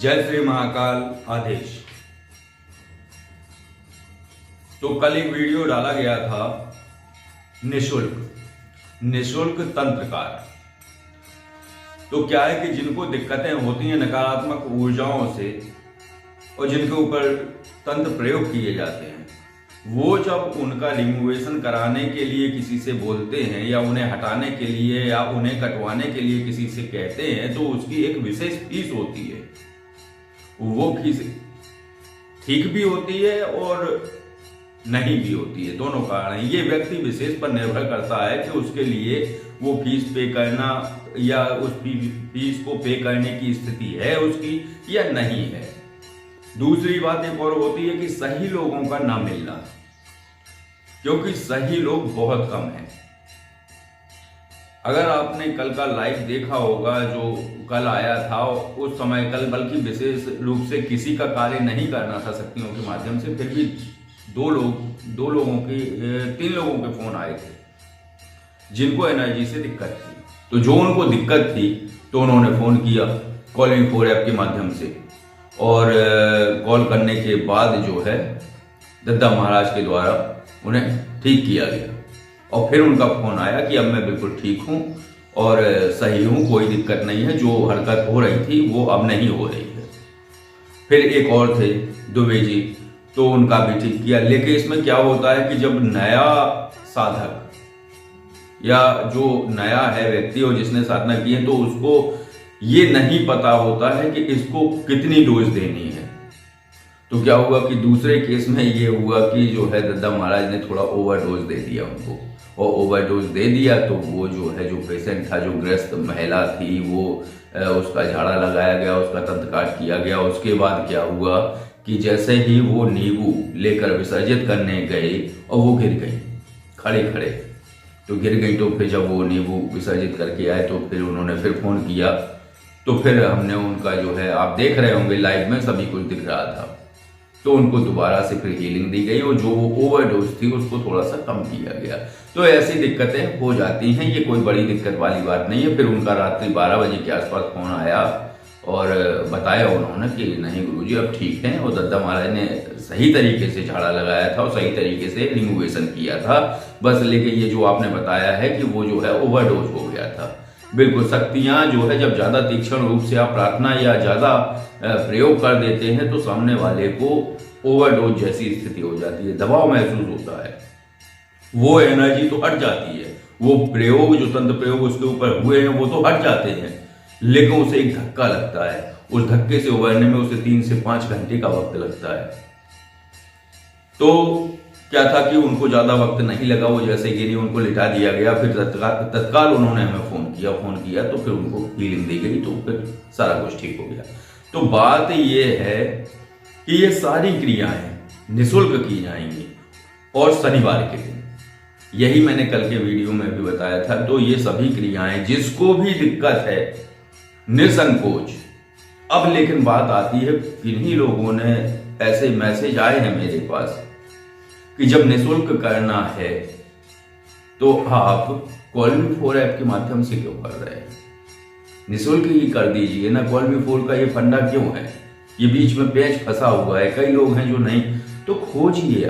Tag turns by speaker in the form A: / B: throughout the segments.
A: जय श्री महाकाल आदेश। तो कल एक वीडियो डाला गया था निशुल्क तंत्रकार। तो क्या है कि जिनको दिक्कतें होती हैं नकारात्मक ऊर्जाओं से और जिनके ऊपर तंत्र प्रयोग किए जाते हैं, वो जब उनका रिमूवेशन कराने के लिए किसी से बोलते हैं या उन्हें हटाने के लिए या उन्हें कटवाने के लिए किसी से कहते हैं, तो उसकी एक विशेष फीस होती है। वो फीस ठीक भी होती है और नहीं भी होती है, दोनों कारण है। ये व्यक्ति विशेष पर निर्भर करता है कि उसके लिए वो फीस पे करना या उस फीस को पे करने की स्थिति है उसकी या नहीं है। दूसरी बात एक और होती है कि सही लोगों का ना मिलना, क्योंकि सही लोग बहुत कम हैं। अगर आपने कल का लाइव देखा होगा जो कल आया था, उस समय कल बल्कि विशेष रूप से किसी का कार्य नहीं करना था शक्तियों के माध्यम से, फिर भी तीन लोगों के फोन आए थे जिनको एनर्जी से दिक्कत थी। तो जो उनको दिक्कत थी तो उन्होंने फोन किया कॉल-me-4 ऐप के माध्यम से, और कॉल करने के बाद जो है दद्दा महाराज के द्वारा उन्हें ठीक किया गया। और फिर उनका फोन आया कि अब मैं बिल्कुल ठीक हूँ और सही हूँ, कोई दिक्कत नहीं है, जो हरकत हो रही थी वो अब नहीं हो रही है। फिर एक और थे दुबे जी, तो उनका भी ठीक किया। लेकिन इसमें क्या होता है कि जब नया साधक या जो नया है व्यक्ति और जिसने साधना की है, तो उसको ये नहीं पता होता है कि इसको कितनी डोज देनी है। तो क्या हुआ कि दूसरे केस में ये हुआ कि जो है दद्दा महाराज ने थोड़ा ओवरडोज दे दिया उनको, और ओवरडोज दे दिया तो वो जो है जो पेशेंट था, जो ग्रस्त महिला थी, वो उसका झाड़ा लगाया गया, उसका तंत्र काट किया गया। उसके बाद क्या हुआ कि जैसे ही वो नींबू लेकर विसर्जित करने गए और वो गिर गई खड़े खड़े, तो गिर गई। तो फिर जब वो नींबू विसर्जित करके आए तो फिर उन्होंने फिर फोन किया, तो फिर हमने उनका जो है, आप देख रहे होंगे लाइव में सभी कुछ दिख रहा था, तो उनको दोबारा से फिर हीलिंग दी गई और जो ओवरडोज थी उसको थोड़ा सा कम किया गया। तो ऐसी दिक्कतें हो जाती हैं, ये कोई बड़ी दिक्कत वाली बात नहीं है। फिर उनका रात्रि 12 बजे के आसपास फोन आया और बताया उन्होंने कि नहीं गुरुजी अब ठीक हैं, और दद्दा महाराज ने सही तरीके से झाड़ा लगाया था और सही तरीके से रिमूवेशन किया था। बस लेकिन ये जो आपने बताया है कि वो जो है ओवरडोज हो गया था। बिल्कुल, शक्तियाँ जो है जब ज़्यादा तीक्ष्ण रूप से आप प्रार्थना या ज़्यादा प्रयोग कर देते हैं तो सामने वाले को ओवरडोज जैसी स्थिति हो जाती है, दबाव महसूस होता है, वो एनर्जी तो हट जाती है, वो प्रयोग जो तंत्र प्रयोग उसके ऊपर हुए हैं वो तो हट जाते हैं, लेकिन उसे एक धक्का लगता है। उस धक्के से उबरने में उसे 3 से 5 घंटे का वक्त लगता है। तो क्या था कि उनको ज्यादा वक्त नहीं लगा, वो जैसे गिरी उनको लिटा दिया गया। फिर तत्काल उन्होंने हमें फोन किया तो फिर उनको हीलिंग दी गई, तो फिर सारा कुछ ठीक हो गया। तो बात ये है कि ये सारी क्रियाएं निःशुल्क की जाएंगी और शनिवार के दिन, यही मैंने कल के वीडियो में भी बताया था। तो ये सभी क्रियाएं जिसको भी दिक्कत है निसंकोच। अब लेकिन बात आती है, किन्हीं लोगों ने ऐसे मैसेज आए हैं मेरे पास कि जब निःशुल्क करना है तो आप कॉल-me-4 ऐप के माध्यम से क्यों कर रहे हैं? निःशुल्क ही कर दीजिए ना। कॉल-me-4 का ये फंडा क्यों है? ये बीच में पेच फंसा हुआ है, कई लोग हैं जो नहीं, तो खोजिए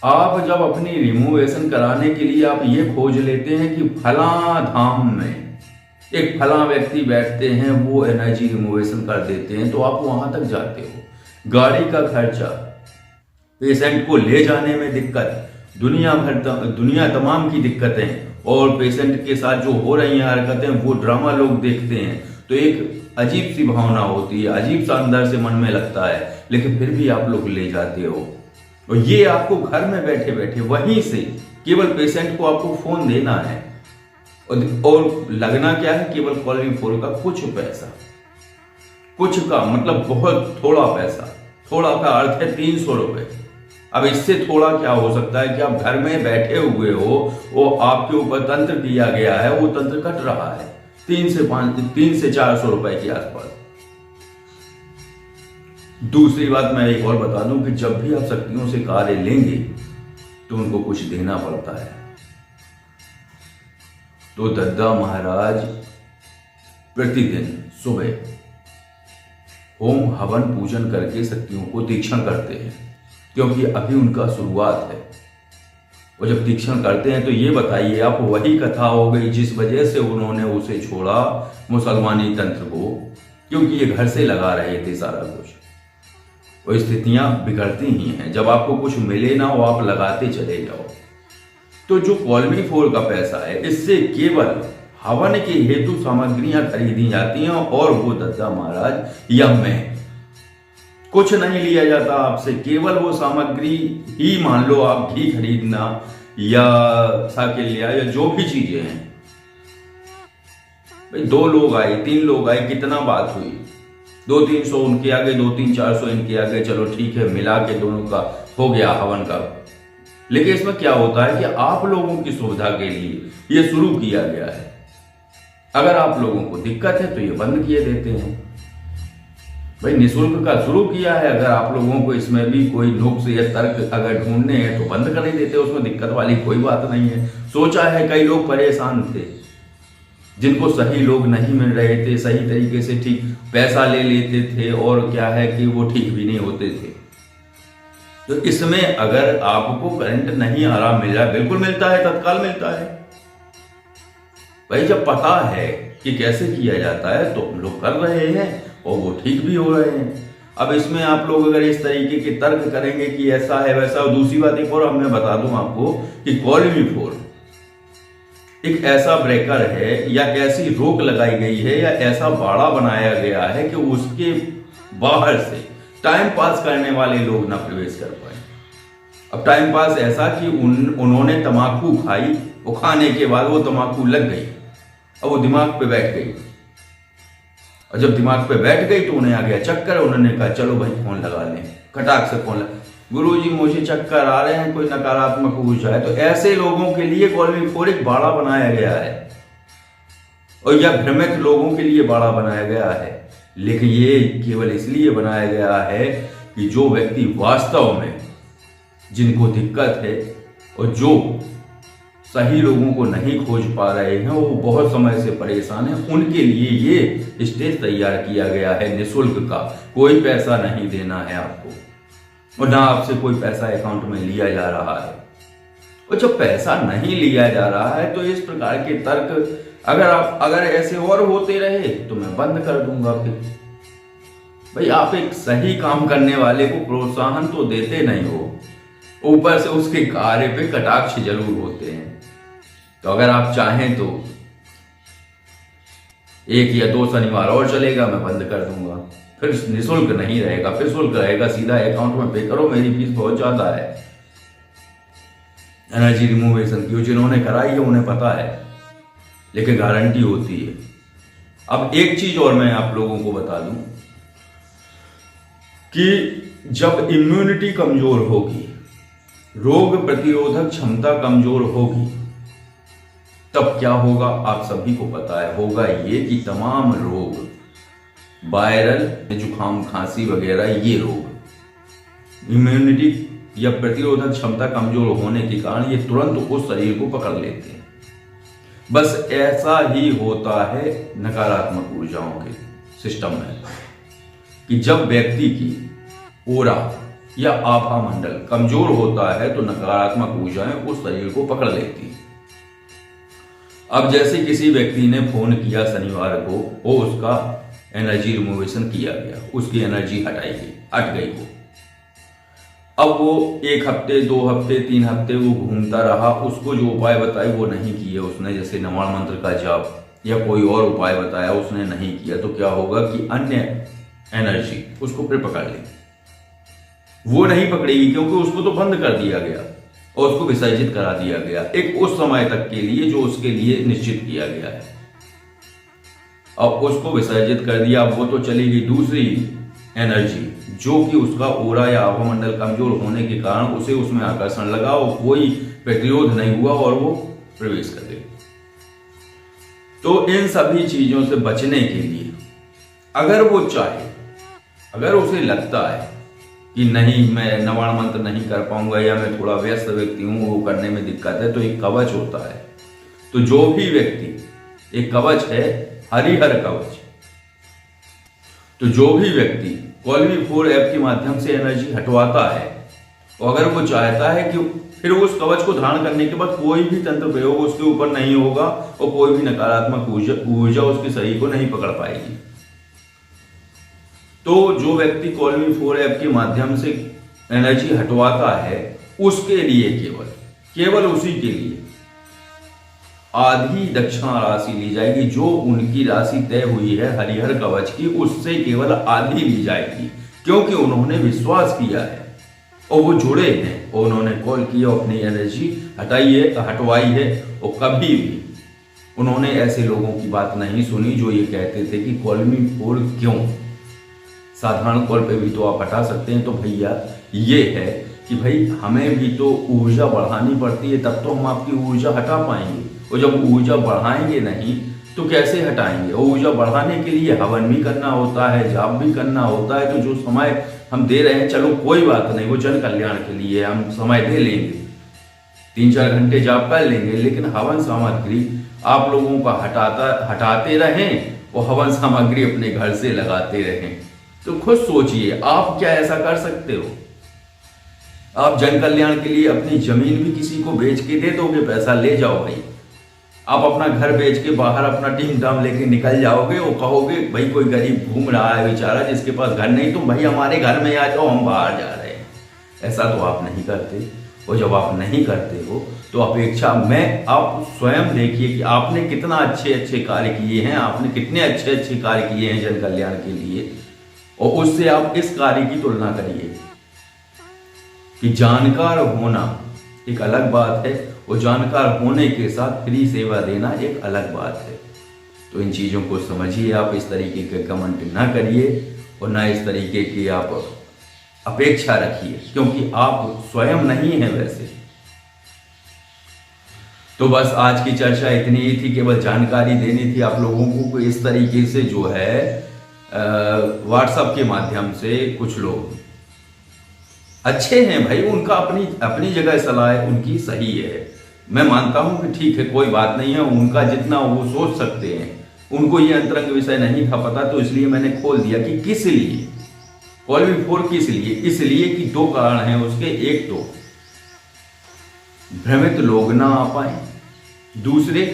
A: आप जब अपनी रिमूवेशन कराने के लिए आप ये खोज लेते हैं कि फला धाम में एक फला व्यक्ति बैठते हैं, वो एनर्जी रिमूवेशन कर देते हैं, तो आप वहां तक जाते हो। गाड़ी का खर्चा, पेशेंट को ले जाने में दिक्कत, दुनिया तमाम की दिक्कतें, और पेशेंट के साथ जो हो रही हैं हरकतें वो ड्रामा लोग देखते हैं, तो एक अजीब सी भावना होती है, अजीब सा अंदर से मन में लगता है, लेकिन फिर भी आप लोग ले जाते हो। और ये आपको घर में बैठे बैठे वहीं से केवल पेशेंट को आपको फोन देना है, और लगना क्या है, केवल कॉल-me-4 का कुछ पैसा, कुछ का मतलब बहुत थोड़ा पैसा, थोड़ा का अर्थ है 300 रुपए। अब इससे थोड़ा क्या हो सकता है कि आप घर में बैठे हुए हो, वो आपके ऊपर तंत्र किया गया है, वो तंत्र कट रहा है 3 से 400 रुपए के आसपास। दूसरी बात मैं एक और बता दूं कि जब भी आप शक्तियों से कार्य लेंगे तो उनको कुछ देना पड़ता है। तो दद्दा महाराज प्रतिदिन सुबह होम हवन पूजन करके शक्तियों को तीक्ष्ण करते हैं, क्योंकि अभी उनका शुरुआत है। वो जब तीक्ष्ण करते हैं तो ये बताइए आप, वही कथा हो गई जिस वजह से उन्होंने उसे छोड़ा मुसलमानी तंत्र को, क्योंकि ये घर से लगा रहे थे सारा कुछ। वो स्थितियां बिगड़ती ही हैं, जब आपको कुछ मिले ना वो आप लगाते चले जाओ। तो जो कॉलोनी 4 का पैसा है, इससे केवल हवन के हेतु सामग्रियां खरीदी जाती हैं, और वो दद्दा महाराज या मैं, कुछ नहीं लिया जाता आपसे, केवल वो सामग्री ही, मान लो आप घी खरीदना या साइकिल लिया या जो भी चीजें हैं। भाई 2 लोग आए, 3 लोग आए, कितना बात हुई, 200-300 उनके आगे, 200-400 इनके आगे, चलो ठीक है, मिला के दोनों का हो गया हवन का। लेकिन इसमें क्या होता है कि आप लोगों की सुविधा के लिए ये शुरू किया गया है। अगर आप लोगों को दिक्कत है तो ये बंद किए देते हैं। भाई निःशुल्क का शुरू किया है, अगर आप लोगों को इसमें भी कोई नुक्स या तर्क अगर ढूंढने हैं तो बंद कर ही देते, उसमें दिक्कत वाली कोई बात नहीं है। सोचा है, कई लोग परेशान थे जिनको सही लोग नहीं मिल रहे थे, सही तरीके से ठीक पैसा ले लेते थे, और क्या है कि वो ठीक भी नहीं होते थे। तो इसमें अगर आपको करंट नहीं आ रहा, मिल रहा, बिल्कुल मिलता है, तत्काल मिलता है। भाई जब पता है कि कैसे किया जाता है तो हम लोग कर रहे हैं और वो ठीक भी हो रहे हैं। अब इसमें आप लोग अगर इस तरीके के तर्क करेंगे कि ऐसा है वैसा, और दूसरी बात एक और मैं बता दूं आपको कि कॉलोनी 4 एक ऐसा ब्रेकर है या ऐसी रोक लगाई गई है या ऐसा बाड़ा बनाया गया है कि उसके बाहर से टाइम पास करने वाले लोग ना प्रवेश कर पाए। अब टाइम पास ऐसा कि उन्होंने तमाकू खाई, वो खाने के बाद वो तमाकू लग गई और वो दिमाग पे बैठ गई, और जब दिमाग पे बैठ गई तो उन्हें आ गया चक्कर। उन्होंने कहा चलो भाई फोन लगा लें, खटाक से फोन लगा, गुरुजी मुझे चक्कर आ रहे हैं, कोई नकारात्मक ऊर्जा है। तो ऐसे लोगों के लिए कॉलोनी 4 एक बाड़ा बनाया गया है, और यह भ्रमित लोगों के लिए बाड़ा बनाया गया है। लेकिन ये केवल इसलिए बनाया गया है कि जो व्यक्ति वास्तव में जिनको दिक्कत है और जो सही लोगों को नहीं खोज पा रहे हैं, वो बहुत समय से परेशान है, उनके लिए ये स्टेज तैयार किया गया है निःशुल्क का। कोई पैसा नहीं देना है आपको, और ना आपसे कोई पैसा अकाउंट में लिया जा रहा है। और जब पैसा नहीं लिया जा रहा है तो इस प्रकार के तर्क अगर ऐसे और होते रहे तो मैं बंद कर दूंगा। फिर भाई आप एक सही काम करने वाले को प्रोत्साहन तो देते नहीं हो, ऊपर से उसके कार्य पे कटाक्ष जरूर होते हैं। तो अगर आप चाहें तो 1 या 2 शनिवार और चलेगा, मैं बंद कर दूंगा। फिर निःशुल्क नहीं रहेगा, फिर शुल्क रहेगा, सीधा अकाउंट में पे करो, मेरी फीस बहुत ज्यादा है एनर्जी रिमूवेशन की। जिन्होंने कराई है उन्हें पता है, लेकिन गारंटी होती है। अब एक चीज और मैं आप लोगों को बता दूं कि जब इम्यूनिटी कमजोर होगी, रोग प्रतिरोधक क्षमता कमजोर होगी, तब क्या होगा आप सभी को पता है। होगा ये कि तमाम रोग, वायरल, जुकाम, खांसी वगैरह, ये रोग इम्यूनिटी या प्रतिरोधक क्षमता कमजोर होने के कारण ये तुरंत उस शरीर को पकड़ लेते हैं। बस ऐसा ही होता है नकारात्मक ऊर्जाओं के सिस्टम में, कि जब व्यक्ति की ओरा या आभा मंडल कमजोर होता है तो नकारात्मक ऊर्जाएं उस शरीर को पकड़ लेती हैं। अब जैसे किसी व्यक्ति ने फोन किया शनिवार को, वो उसका एनर्जी रिमूवेशन किया गया, उसकी एनर्जी हट गई वो। अब वो 1 हफ्ते, 2 हफ्ते, 3 हफ्ते वो घूमता रहा, उसको जो उपाय बताए वो नहीं किए उसने, जैसे नवाण मंत्र का जाप या कोई और उपाय बताया उसने नहीं किया, तो क्या होगा कि अन्य एनर्जी उसको फिर पकड़ लेगी। वो नहीं पकड़ेगी क्योंकि उसको तो बंद कर दिया गया और उसको विसर्जित करा दिया गया एक उस समय तक के लिए जो उसके लिए निश्चित किया गया है। अब उसको विसर्जित कर दिया, वो तो चली गई दूसरी एनर्जी, जो कि उसका ओरा या आभा मंडल कमजोर होने के कारण उसे उसमें आकर्षण लगा और कोई प्रतिरोध नहीं हुआ और वो प्रवेश कर गई। तो इन सभी चीजों से बचने के लिए अगर वो चाहे, अगर उसे लगता है कि नहीं मैं नवाण मंत्र नहीं कर पाऊंगा या मैं थोड़ा व्यस्त व्यक्ति हूं, वो करने में दिक्कत है, तो एक कवच होता है। तो जो भी व्यक्ति, एक कवच है हरिहर कवच, तो जो भी व्यक्ति कॉलमी4 ऐप के माध्यम से एनर्जी हटवाता है, और अगर वो चाहता है कि फिर उस कवच को धारण करने के बाद कोई भी तंत्र प्रयोग उसके ऊपर नहीं होगा और कोई भी नकारात्मक ऊर्जा उसके शरीर को नहीं पकड़ पाएगी। तो जो व्यक्ति कॉलमी4 ऐप के माध्यम से एनर्जी हटवाता है, उसके लिए केवल उसी के लिए आधी दक्षिणा राशि ली जाएगी। जो उनकी राशि तय हुई है हरिहर कवच की, उससे केवल आधी ली जाएगी, क्योंकि उन्होंने विश्वास किया है और वो जुड़े हैं और उन्होंने कॉल किया, अपनी एनर्जी हटवाई है। और कभी भी उन्होंने ऐसे लोगों की बात नहीं सुनी जो ये कहते थे कि कॉलमी4 क्यों, साधारण कॉल पे भी तो आप हटा सकते हैं। तो भैया ये है कि भाई हमें भी तो ऊर्जा बढ़ानी पड़ती है, तब तो हम आपकी ऊर्जा हटा पाएंगे। और जब ऊर्जा बढ़ाएंगे नहीं तो कैसे हटाएंगे। और ऊर्जा बढ़ाने के लिए हवन भी करना होता है, जाप भी करना होता है। तो जो समय हम दे रहे हैं, चलो कोई बात नहीं, वो जन कल्याण के लिए हम समय दे लेंगे, 3-4 घंटे जाप कर लेंगे, लेकिन हवन सामग्री आप लोगों का हटाते रहें और हवन सामग्री अपने घर से लगाते रहें। तो खुद सोचिए, आप क्या ऐसा कर सकते हो? आप जन कल्याण के लिए अपनी जमीन भी किसी को बेच के दे दोगे, पैसा ले जाओ भाई। आप अपना घर बेच के बाहर अपना टीम टाम लेके निकल जाओगे और कहोगे भाई कोई गरीब घूम रहा है बेचारा जिसके पास घर नहीं, तुम भाई हमारे घर में आ जाओ, हम बाहर जा रहे हैं। ऐसा तो आप नहीं करते। और जब आप नहीं करते हो तो अपेक्षा में आप स्वयं देखिए कि आपने कितना अच्छे कार्य किए हैं, आपने कितने अच्छे कार्य किए हैं जन कल्याण के लिए, और उससे आप इस कार्य की तुलना करिए। कि जानकार होना एक अलग बात है और जानकार होने के साथ फ्री सेवा देना एक अलग बात है। तो इन चीज़ों को समझिए, आप इस तरीके के कमेंट ना करिए और ना इस तरीके की आप अपेक्षा रखिए, क्योंकि आप स्वयं नहीं हैं वैसे। तो बस आज की चर्चा इतनी ही थी, केवल जानकारी देनी थी आप लोगों को। इस तरीके से जो है व्हाट्सएप के माध्यम से कुछ लोग अच्छे हैं भाई, उनका अपनी जगह सलाह है, उनकी सही है, मैं मानता हूं कि ठीक है, कोई बात नहीं है, उनका जितना वो सोच सकते हैं। उनको ये अंतरंग विषय नहीं था पता, तो इसलिए मैंने खोल दिया कि किस लिए कॉलमी4 किस लिए। इसलिए कि 2 कारण हैं उसके। एक तो भ्रमित लोग ना आ पाए, दूसरे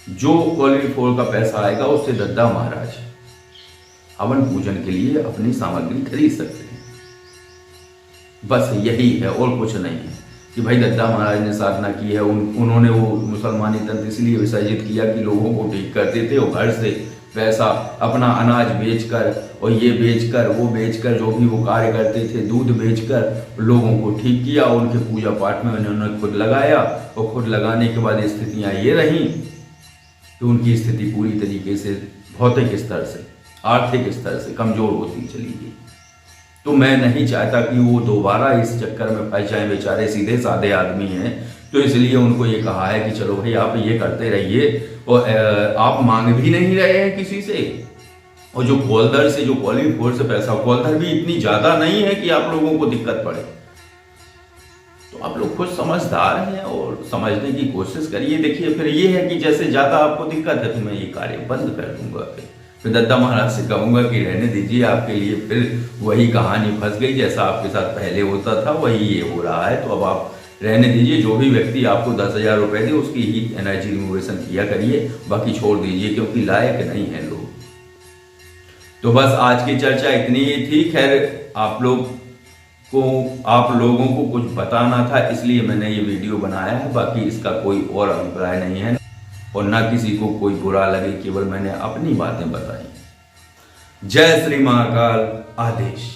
A: जो कॉलमी4 का पैसा आएगा उससे दद्दा महाराज हवन पूजन के लिए अपनी सामग्री खरीद सकते हैं। बस यही है और कुछ नहीं है कि भाई दद्दा महाराज ने साधना की है, उन्होंने वो मुसलमानी तंत्र इसलिए विसर्जित किया कि लोगों को ठीक करते थे, और घर से पैसा अपना अनाज बेचकर और ये बेचकर वो बेचकर जो भी वो कार्य करते थे, दूध बेचकर लोगों को ठीक किया। उनके पूजा पाठ में उन्होंने खुद लगाया और खुद लगाने के बाद स्थितियाँ ये रहीं कि उनकी स्थिति पूरी तरीके से भौतिक स्तर से, आर्थिक स्तर से कमजोर होती चली गई। तो मैं नहीं चाहता कि वो दोबारा इस चक्कर में फंस जाए, बेचारे सीधे साधे आदमी हैं। तो इसलिए उनको ये कहा है कि चलो भाई आप ये करते रहिए, और आप मांग भी नहीं रहे हैं किसी से। और जो कॉलधर से, जो कॉलमी4 से पैसा, कॉलधर भी इतनी ज्यादा नहीं है कि आप लोगों को दिक्कत पड़े। तो आप लोग खुद समझदार हैं और समझने की कोशिश करिए। देखिए फिर ये है कि जैसे ज्यादा आपको दिक्कत है तो मैं ये कार्य बंद कर दूंगा। फिर दद्दा महाराज से कहूंगा कि रहने दीजिए, आपके लिए फिर वही कहानी फंस गई, जैसा आपके साथ पहले होता था वही ये हो रहा है। तो अब आप रहने दीजिए, जो भी व्यक्ति आपको 10,000 रुपए दे उसकी ही एनर्जी रिमूवेशन किया करिए, बाकी छोड़ दीजिए, क्योंकि लायक नहीं है लोग। तो बस आज की चर्चा इतनी ही थी। खैर आप लोगों को कुछ बताना था, इसलिए मैंने ये वीडियो बनाया है। बाकी इसका कोई और अभिप्राय नहीं है और ना किसी को कोई बुरा लगे, केवल मैंने अपनी बातें बताई। जय श्री महाकाल। आदेश।